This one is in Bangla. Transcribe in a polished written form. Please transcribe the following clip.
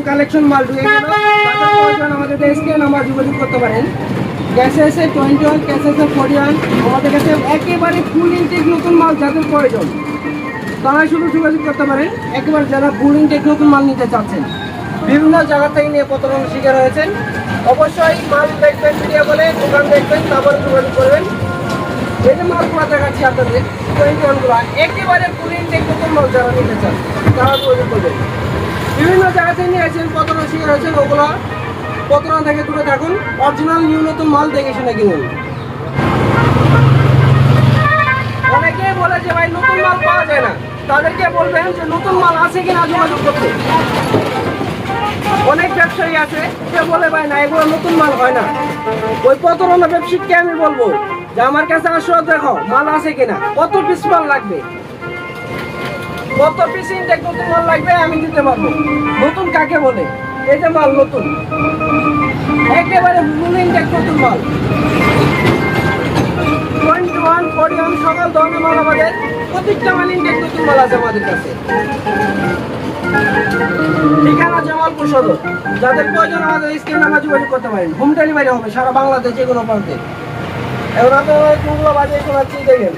কালেকশন মাল ঢুকে গেল, তাদের প্রয়োজন আমাদের স্ক্রিনে নাম্বার যোগাযোগ করতে পারেন। ক্যাশে এসে 21, ক্যাশে এসে 41, আমাদের কাছে একেবারে ফুল ইনটেক নতুন মাল যাদের প্রয়োজন তারা শুধু যোগাযোগ করতে পারেন। একেবারে যারা ফুল ইনটেক নতুন মাল নিতে চাচ্ছেন, বিভিন্ন জায়গা থেকে নিয়ে প্রতারণার শিকার হয়েছেন, অবশ্যই মাল দেখবেন, ভিডিও বলে দোকান দেখবেন, তারপরে যোগাযোগ করবেন। এই যে মালগুলো দেখাচ্ছি আপনাদের 21গুলো একেবারে ফুল ইনটেক নতুন মাল যারা নিতে চান তারা যোগাযোগ করবেন। বিভিন্ন জায়গা থেকে নিয়ে এসেছেন, প্রতারণার শিকার হয়েছেন, ওগুলো প্রতারণা থেকে দূরে থাকুন। অরিজিনাল নিউ নতুন মাল দেখে শুনে কিনুন। অনেকেই বলে যে ভাই নতুন মাল পাওয়া যায় না, তাদেরকে বলবেন যে নতুন মাল আছে কিনা যোগাযোগ করতে। অনেক ব্যবসায়ী আছে সে বলে ভাই না এগুলো নতুন মাল হয় না। ওই প্রতারণা ব্যবসায়ীকে আমি বলবো যে আমার কাছে আসো, দেখো মাল আছে কিনা, কত পিস মাল লাগবে, কত পিস ইনটেক নতুন মাল লাগবে আমি দিতে পারবো। নতুন কাকে বলে? এই যে মাল নতুন, একেবারে ফুল ইনটেক নতুন মাল 21, 41 সকল ধরনের মাল আমাদের, প্রত্যেকটা মাল ইনটেক নতুন মাল আছে আমাদের কাছে। ঠিকানা জামালপুর সদর। যাদের প্রয়োজন আমাদের স্ক্রিনে নাম্বার যোগাযোগ করতে পারেন। হোম ডেলিভারি হবে সারা বাংলাদেশ যে কোনো প্রান্তে। এবার আপনারা বাজে শোনাচ্ছি দেখেন।